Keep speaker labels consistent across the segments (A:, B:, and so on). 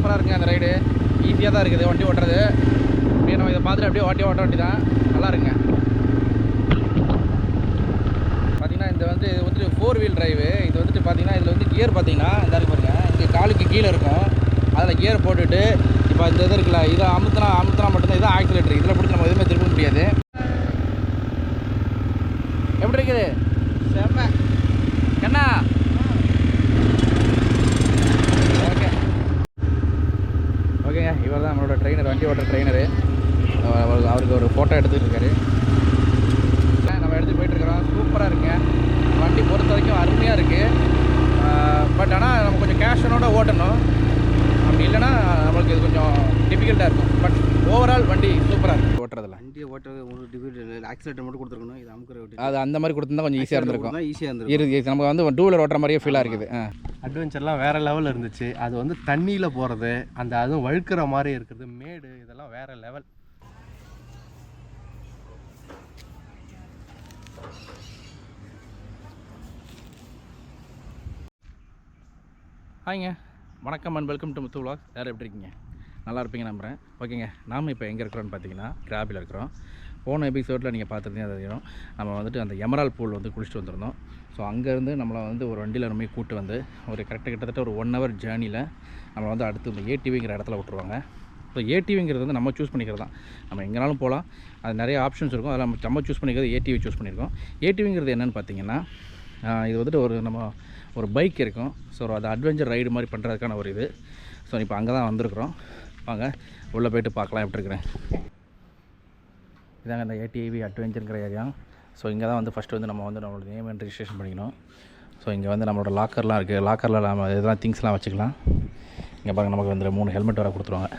A: சூப்பராக இருக்குங்க அந்த ரைடு. ஈஸியாக தான் இருக்குது வண்டி ஓட்டுறது. அப்படியே நம்ம இதை பார்த்துட்டு அப்படியே ஓட்ட வண்டி தான் நல்லா இருக்குங்க. பார்த்தீங்கன்னா இது வந்துட்டு 4 வீல் டிரைவு. இது வந்துட்டு பார்த்தீங்கன்னா இதில் வந்து கியர் பார்த்தீங்கன்னா இந்த இருக்கு பாருங்க, இங்கே காலுக்கு கீழே இருக்கும். அதில் கியர் போட்டுட்டு இப்போ இந்த இது இருக்குல்ல, இதை அமுத்தினா மட்டும்தான் இதான் ஆக்சிலேட்டர். இதில் பிடிச்சி நம்ம எதுவுமே திரும்ப முடியாது. எப்படி இருக்குது? செம்ம கண்ணா. ஓகே ஓகேங்க, இவர் தான் நம்மளோட ட்ரெயினர், வண்டி ஓட்டுற ட்ரெயினரு. அவருக்கு ஒரு ஃபோட்டோ எடுத்துகிட்டு இருக்காரு. நம்ம எடுத்துகிட்டு போயிட்டுருக்குறோம். சூப்பராக இருக்குங்க வண்டி பொறுத்த வரைக்கும், அருமையாக இருக்குது. பட் ஆனால் நம்ம கொஞ்சம் கேஷனோட ஓட்டணும். அப்படி இல்லைன்னா நம்மளுக்கு இது கொஞ்சம் டிஃபிகல்ட்டாக இருக்கும். பட் ஓவரால் வண்டி சூப்பராக இருக்குது ஓட்டுறதுல.
B: வண்டியை ஓட்டுறது ஒரு டிஃபிகல்ட், ஆக்சிலேட்டர் மட்டும் கொடுத்துருக்கணும். இது அமுக்கிற
A: அது அந்த மாதிரி கொடுத்துருந்தா கொஞ்சம் ஈஸியாக இருந்திருக்கும்.
B: ஈஸியாக இருந்திருக்கும்.
A: நம்ம வந்து 2 வீலர் ஓட்டுற மாதிரியே ஃபீலாக இருக்குது.
C: அட்வென்ச்சர்லாம் வேறு லெவலில் இருந்துச்சு. அது வந்து தண்ணியில் போகிறது, அந்த அதுவும் வழுக்கிற மாதிரி இருக்கிறது, மேடு, இதெல்லாம் வேறு லெவல்.
A: ஹாய்ங்க, வணக்கம் and welcome to Muthu vlog. யாரும் எப்படி இருக்கீங்க? நல்லா இருப்பீங்க நம்புகிறேன். ஓகேங்க, நாம் இப்போ எங்கே இருக்கிறோன்னு பார்த்தீங்கன்னா கிராபில் இருக்கிறோம். போன எபிசோடில் நீங்கள் பார்த்துருந்தீங்க தெரியும், நம்ம வந்துட்டு அந்த எமரால் பூல் வந்து குளிச்சுட்டு வந்திருந்தோம். ஸோ அங்கேருந்து நம்மளை வந்து ஒரு வண்டியில் நம்ம கூப்பிட்டு வந்து ஒரு கிட்டத்தட்ட ஒரு 1 ஹவர் ஜேர்னியில் நம்மளை வந்து அடுத்து இந்த ஏடிவிங்கிற இடத்துல விட்டுருவாங்க. ஸோ ஏடிவிங்கிறது வந்து நம்ம சூஸ் பண்ணிக்கிறது தான். நம்ம எங்கேனாலும் போகலாம், அது நிறைய ஆப்ஷன்ஸ் இருக்கும். அதில் நம்ம சூஸ் பண்ணிக்கிறது ஏடிவி சூஸ் பண்ணியிருக்கோம். ஏடிவிங்கிறது என்னென்னு பார்த்தீங்கன்னா, இது வந்துட்டு ஒரு பைக் இருக்கும். ஸோ அது அட்வென்ச்சர் ரைடு மாதிரி பண்ணுறதுக்கான ஒரு இது. ஸோ இப்போ அங்கே தான் வந்திருக்கிறோம். வாங்க உள்ளே போய்ட்டு பார்க்கலாம் எப்படி இருக்கிறேன். இதாங்க இந்த ஏடிவி அட்வென்ச்சருங்கிற ஏரியா. ஸோ இங்கே தான் வந்து ஃபஸ்ட்டு வந்து நம்மளோட நேம் அண்ட் ரிஜிஸ்ட்ரேஷன் பண்ணிக்கணும். ஸோ இங்கே வந்து நம்மளோட லாக்கர்லாம் இருக்குது. லாக்கரில் நம்ம இதெல்லாம் திங்ஸ்லாம் வச்சுக்கலாம். இங்கே பாருங்கள், நமக்கு வந்து 3 ஹெல்மெட் வர கொடுத்துருவாங்க.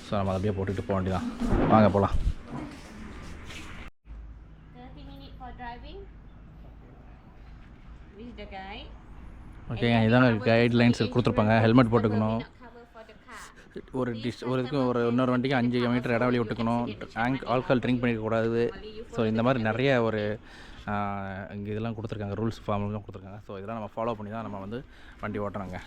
A: ஸோ நம்ம அதை அப்படியே போட்டுட்டு போக வேண்டியதான். வாங்க போகலாம். ஓகேங்க, இதாங்க கைட்லைன்ஸ் கொடுத்துருப்பாங்க. ஹெல்மெட் போட்டுக்கணும். இன்னொரு வண்டிக்கு 5 மீட்டர் இடைவெளி விட்டுக்கணும். Alcohol drink பண்ணிக்கக்கூடாது. ஸோ இந்த மாதிரி நிறைய இங்கே இதெல்லாம் கொடுத்துருக்காங்க, ரூல்ஸ் ஃபார்ம்லாம் கொடுத்துருக்காங்க. ஸோ இதெல்லாம் நம்ம ஃபாலோ பண்ணி தான் நம்ம வந்து வண்டி ஓட்டுறாங்க.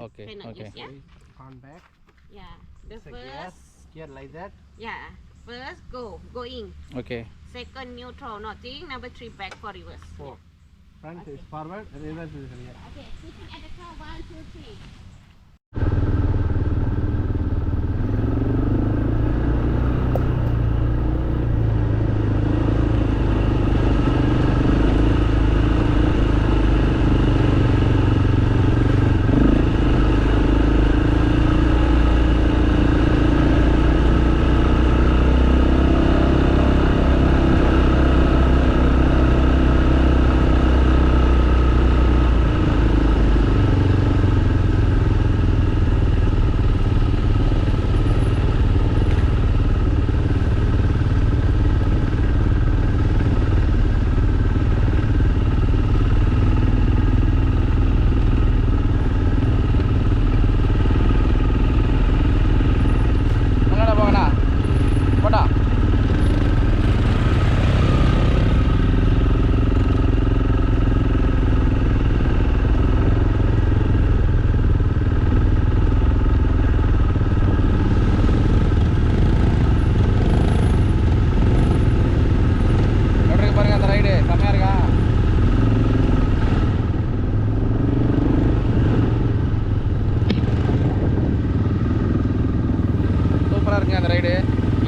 A: Okay.
C: Okay. Yeah. On back.
D: Yeah. The first.
C: Gear like that.
D: Yeah. First going.
A: Okay.
D: Second neutral, nothing. Number 3 back for reverse.
C: 4. Front is forward. Reverse is here.
D: Okay. Sitting at the car. 1, 2, 3.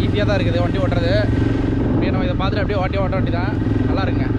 D: ஈஸியாக தான் இருக்குது வண்டி ஓட்டுறது. அப்படியே நம்ம இதை பார்த்துட்டு அப்படியே ஓட்ட வண்டி தான் நல்லா இருக்குங்க.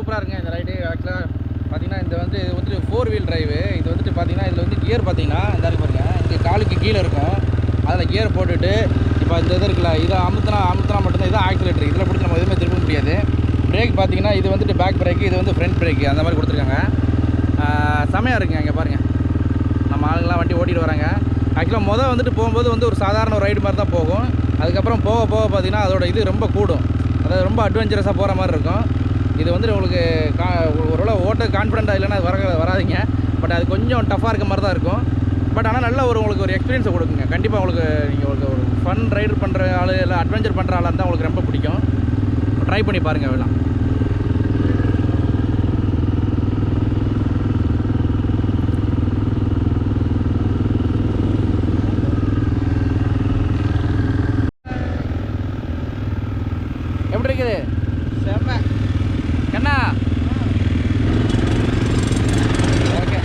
A: சூப்பராக இருக்குங்க இந்த ரைடு. ஆக்சுவலாக பார்த்தீங்கன்னா இது வந்துட்டு 4 வீல் டிரைவு. இது வந்துட்டு பார்த்தீங்கன்னா இதில் வந்து கியர் பார்த்தீங்கன்னா இந்த இருக்கு பாருங்க, இங்கே காலுக்கு கீழே இருக்கும். அதில் கியர் போட்டுட்டு இப்போ இந்த இது இருக்குல்ல, இதை அமுத்தினா மட்டும்தான் இதான் ஆக்சிலேட்டர். இதில் பிடிச்சி நம்ம எதுவுமே திரும்ப முடியாது. பிரேக் பார்த்தீங்கன்னா இது வந்துட்டு பேக் பிரேக்கு, இது வந்து ஃப்ரண்ட் பிரேக்கு, அந்த மாதிரி கொடுத்துருக்காங்க. செமையாக இருக்குங்க. இங்கே பாருங்கள், நம்ம ஆளுங்களாம் வண்டி ஓட்டிகிட்டு வராங்க. ஆக்சுவலாக வந்துட்டு போகும்போது வந்து ஒரு சாதாரண ஒரு ரைடு மாதிரி தான் போகும். அதுக்கப்புறம் போக பார்த்தீங்கன்னா அதோட இது ரொம்ப கூடும். அதாவது ரொம்ப அட்வென்ச்சரஸாக போகிற மாதிரி இருக்கும். இது வந்துட்டு உங்களுக்கு ஒருவேளை ஓட்ட கான்ஃபிடென்ட்டாக இல்லைன்னா அது வராதிங்க. பட் அது கொஞ்சம் டஃப்பாக இருக்க மாதிரி தான் இருக்கும். பட் ஆனால் நல்ல உங்களுக்கு ஒரு எக்ஸ்பீரியன்ஸை கொடுக்குங்க. கண்டிப்பாக உங்களுக்கு நீங்கள் ஒரு ஃபன் ரைடு பண்ணுற ஆள் இல்லை அட்வென்ச்சர் பண்ணுற ஆளாக இருந்தால் உங்களுக்கு ரொம்ப பிடிக்கும். ட்ரை பண்ணி பாருங்கள் வேணாம். எப்படி இருக்குது?
B: செம்ம
A: என்ன ஓகே,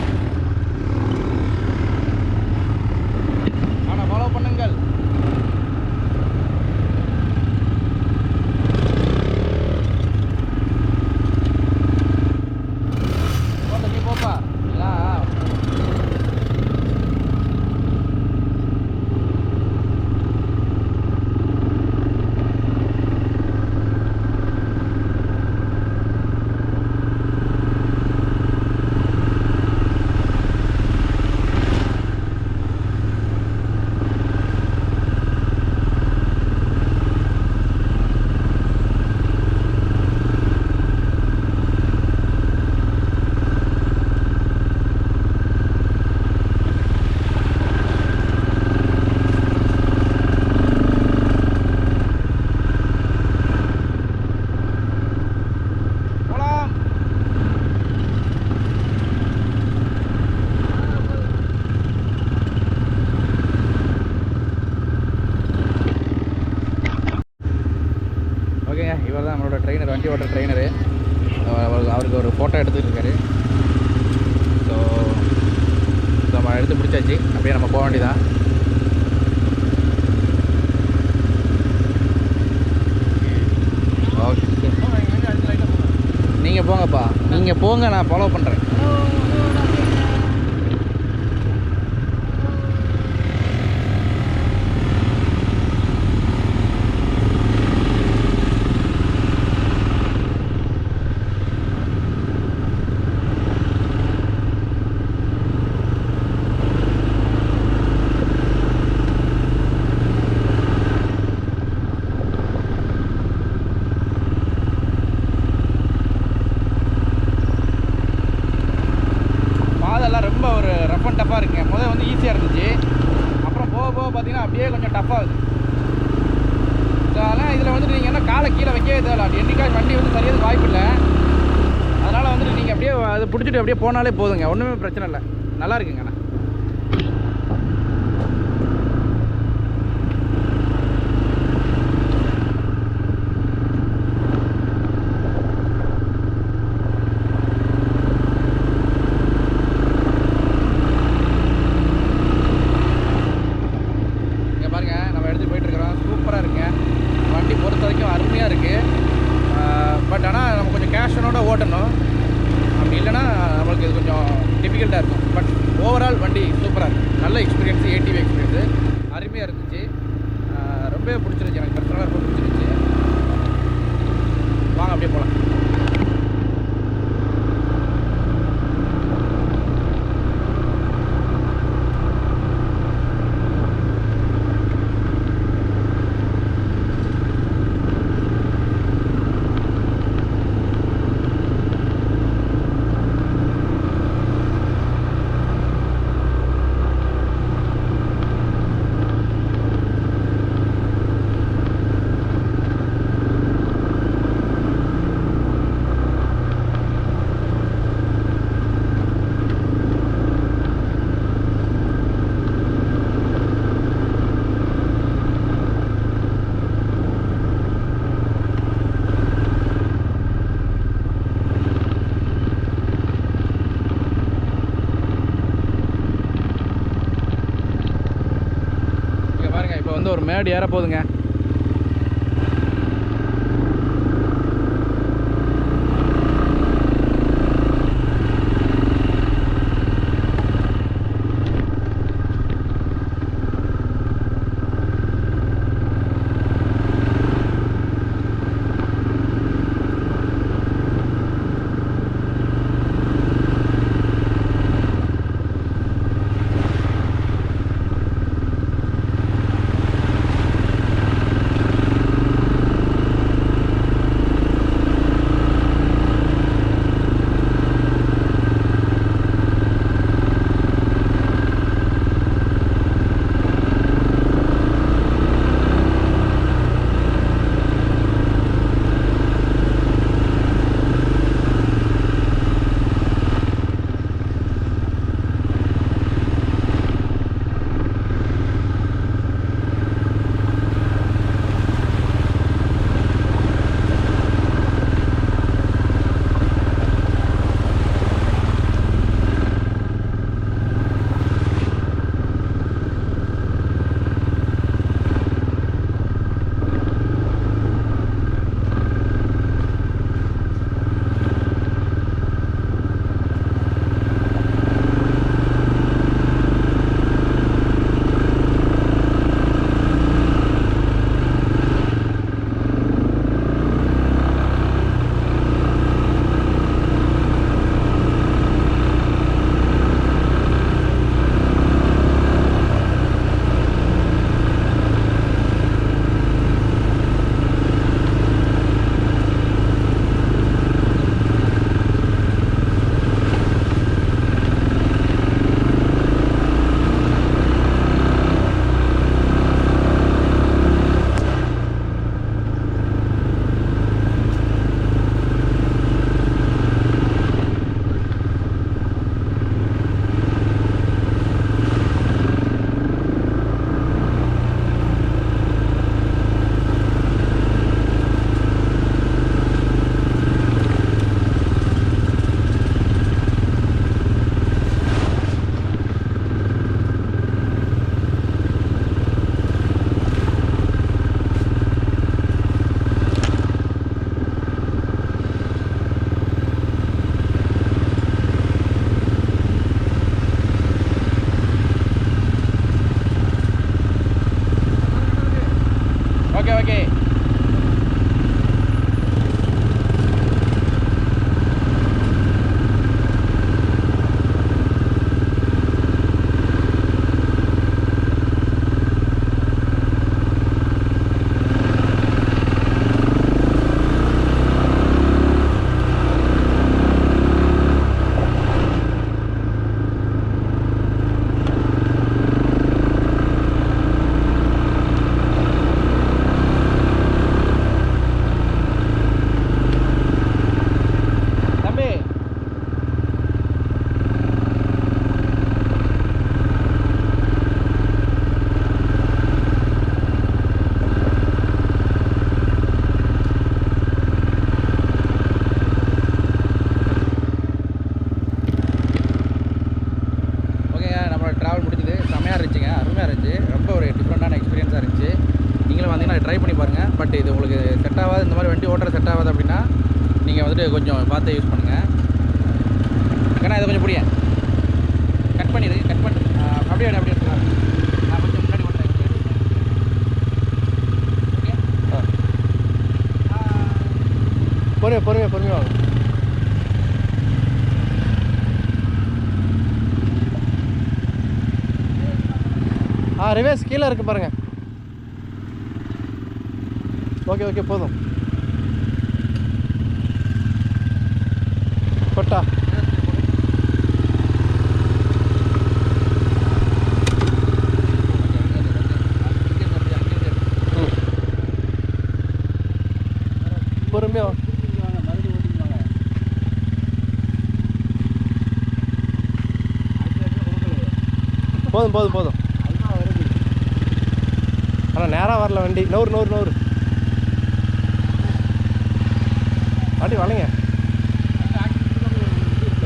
A: ஆனால் ஃபாலோ பண்ணுங்கள். நீ போப்பா ஓகேங்க. இவர் தான் நம்மளோட ட்ரெயினர், வண்டி ஓட்டுற ட்ரெயினரு. அவருக்கு ஒரு ஃபோட்டோ எடுத்துகிட்டு இருக்காரு. ஸோ நம்ம எடுத்து பிடிச்சாச்சு. அப்படியே நம்ம போக வேண்டியதான். ஓகே, நீங்கள் போங்கப்பா, நீங்கள் போங்க, நான் ஃபாலோ பண்ணுறேன். ரொம்ப ஒரு ரஃப் அண்ட் டஃப்பாக இருக்குங்க. முதல்ல வந்து ஈஸியாக இருந்துச்சு, அப்புறம் போக பார்த்தீங்கன்னா அப்படியே கொஞ்சம் டஃப்பாகுது. ஸோ அதனால் இதில் வந்துட்டு நீங்கள் என்ன காலை கீழே வைக்கவே தேவையில்ல. என்னைக்காச்சும் வண்டி வந்து சரியாக வாய்ப்பு இல்லை. அதனால் வந்துட்டு நீங்கள் அப்படியே அதை பிடிச்சிட்டு அப்படியே போனாலே போதுங்க, ஒன்றுமே பிரச்சனை இல்லை. நல்லா இருக்குங்க. ஆனால் சூப்பராக இருக்குங்க. வண்டி பொறுத்த வரைக்கும் அருமையாக இருக்குது. பட் ஆனால் நம்ம கொஞ்சம் கேஷனோட ஓட்டணும். அப்படி இல்லைன்னா நம்மளுக்கு இது கொஞ்சம் டிஃபிகல்ட்டாக இருக்கும். பட் ஓவரால் வண்டி சூப்பராக இருக்குது. நல்ல எக்ஸ்பீரியன்ஸு, ஏடிவி எக்ஸ்பீரியன்ஸு அருமையாக இருந்துச்சு. ரொம்பவே பிடிச்சிருந்துச்சி, எனக்கு பர்சனலாக ரொம்ப பிடிச்சிருந்துச்சி. வாங்க அப்படியே போகலாம். வந்து ஒரு மேடு ஏற போகுதுங்க. ஆகாது, இந்த மாதிரி வண்டி ஓட்டுற செட் ஆகாது அப்படின்னா நீங்கள் வந்துட்டு கொஞ்சம் பார்த்து யூஸ் பண்ணுங்கள். ஏன்னா இதை கொஞ்சம் பிடிங்க, கட் பண்ணிடு, கட் பண்ணி அப்படியே அப்படியே எடுத்துக்கலாம். நான் கொஞ்சம் முன்னாடி ஓட்டுறேன்.
C: ஓகே, பொறுமையாக வாங்க. ரிவர்ஸ் கீழே இருக்குது பாருங்கள். ஓகே போதும். கொட்டா பொறுமையாக போதும். ஆனால் நேராக வரல வண்டி. நூறு வண்டி வளைங்க.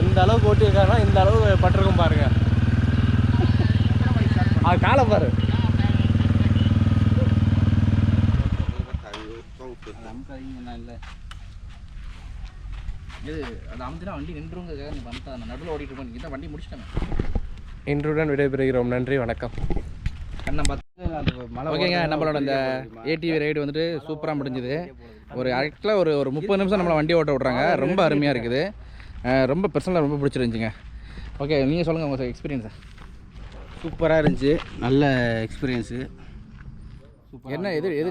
C: இந்த அளவுக்கு ஓட்டியிருக்காங்கன்னா இந்த அளவு பட்டிருக்கும் பாருங்க. அது காலை பாரு.
A: இல்லை இது அது அமுத்தினா வண்டி நின்றுங்கிறதுக்காக நீ வந்து நான் நடுவில் ஓடிட்டு இருக்கோம். நீங்கள் தான் வண்டி முடிச்சிட்டாங்க.
C: இன்றுடன் விடைபெறுகிறோம். நன்றி, வணக்கம்.
A: கண்ணம் பார்த்து ஓகேங்க. நம்மளோட இந்த ஏடிவி ரைடு வந்துட்டு சூப்பராக முடிஞ்சுது. ஒரு ஆக்சுவலாக ஒரு 30 நிமிஷம் நம்மளை வண்டி ஓட்ட விட்றாங்க. ரொம்ப அருமையாக இருக்குது. ரொம்ப பர்சனலாக ரொம்ப பிடிச்சிருந்துச்சிங்க. ஓகே, நீங்கள் சொல்லுங்கள் உங்கள் எக்ஸ்பீரியன்ஸை.
B: சூப்பராக இருந்துச்சு, நல்ல எக்ஸ்பீரியன்ஸு.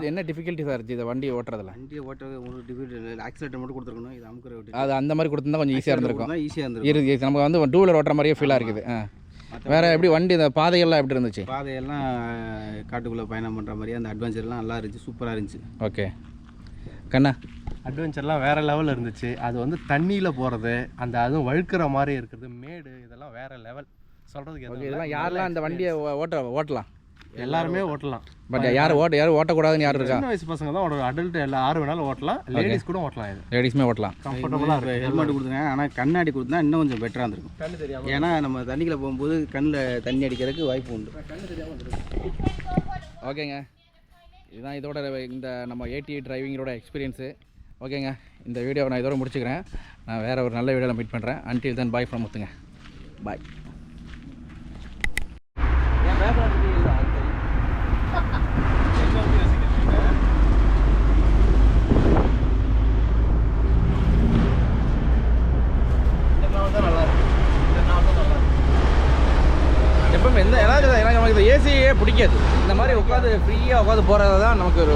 A: என்ன டிஃபிகல்ட்டிஸாக இருந்துச்சு இந்த வண்டி ஓட்டுறதுல?
B: வண்டியை ஓட்டுறது ஒரு டிஃபிகல்ட் ஆக்சிலேட்டர் மட்டும் கொடுத்துருக்கணும். இது அமுக்குற விட்டு
A: அது அந்த மாதிரி கொடுத்துருந்தா கொஞ்சம் ஈஸியாக இருந்திருக்கும்.
B: ஈஸியாக இருந்திருக்கும்.
A: இருக்கு நமக்கு வந்து 2 வீலர் ஓட்டுற மாதிரியே ஃபீலாக இருக்குது. வேறு எப்படி வண்டி இந்த பாதையெல்லாம் எப்படி இருந்துச்சு?
B: பாதையெல்லாம் காட்டுக்குள்ளே பயணம் பண்ணுற மாதிரியே அந்த அட்வென்ச்சர்லாம் நல்லா இருந்துச்சு, சூப்பராக இருந்துச்சு.
A: ஓகே கண்ணா,
C: அட்வென்ச்சர்லாம் வேறு லெவலில் இருந்துச்சு. அது வந்து தண்ணியில் போகிறது, அந்த அதுவும் வழுக்கிற மாதிரி இருக்கிறது, மேடு, இதெல்லாம் வேறு லெவல். சொல்கிறதுக்கு
A: ஓகே, இதெல்லாம் யாரெல்லாம் அந்த வண்டியை ஓட்டலாம்?
C: எல்லாருமே ஓட்டலாம்.
A: பட் யாரும் ஓட்டக்கூடாதுன்னு யாரும் இருக்கா?
C: சின்ன வயசு பசங்க தான் ஓட, அடல்ட் எல்லாம் 6 வேணாலும் ஓட்டலாம், லேடிஸ் கூட ஓட்டலாம். இது
A: லேடிஸுமே ஓட்டலாம்,
C: கம்ஃபர்டபுளாக இருக்கும்.
B: ஹெல்மெட் கொடுத்துங்க, ஆனால் கண்ணாடி கொடுத்தா இன்னும் கொஞ்சம் பெட்டராக இருந்திருக்கும்.
C: கண்ணு தெரியாமல்,
B: ஏன்னா நம்ம தண்ணிக்குள்ளே போகும்போது கண்ணில் தண்ணி அடிக்கிறதுக்கு வாய்ப்பு உண்டு.
C: கண்ணு தெரியாமல்.
A: ஓகேங்க, இதுதான் இதோட இந்த நம்ம ஏடி டிரைவிங்கோட எக்ஸ்பீரியன்ஸு. ஓகேங்க, இந்த வீடியோவை நான் இதோட முடிச்சுக்கிறேன். நான் வேறு ஒரு நல்ல வீடியோவில் மீட் பண்ணுறேன். அன்டில் தென் பாய் ஃப்ரம் முத்துங்க. பாய். எப்பவுமே எனக்கு நமக்கு இந்த ஏசியே பிடிக்காது. இந்த மாதிரி உட்காந்து ஃப்ரீயாக உட்காந்து போகிறது தான் நமக்கு ஒரு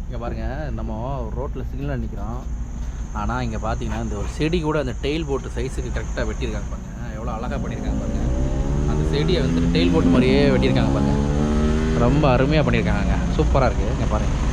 A: இங்கே பாருங்கள், நம்ம ரோட்டில் சிக்னல் நிற்கிறோம். ஆனால் இங்கே பார்த்தீங்கன்னா இந்த ஒரு செடி கூட அந்த டெயில் போட்டு சைஸுக்கு கரெக்டாக வெட்டியிருக்காங்க பாருங்கள். எவ்வளோ அழகாக பண்ணியிருக்காங்க பாருங்கள். அந்த செடியை வந்து டெயில் போட்டு மாதிரியே வெட்டியிருக்காங்க பாருங்கள். ரொம்ப அருமையாக பண்ணியிருக்காங்க. சூப்பராக இருக்குது. இங்கே பாருங்கள்.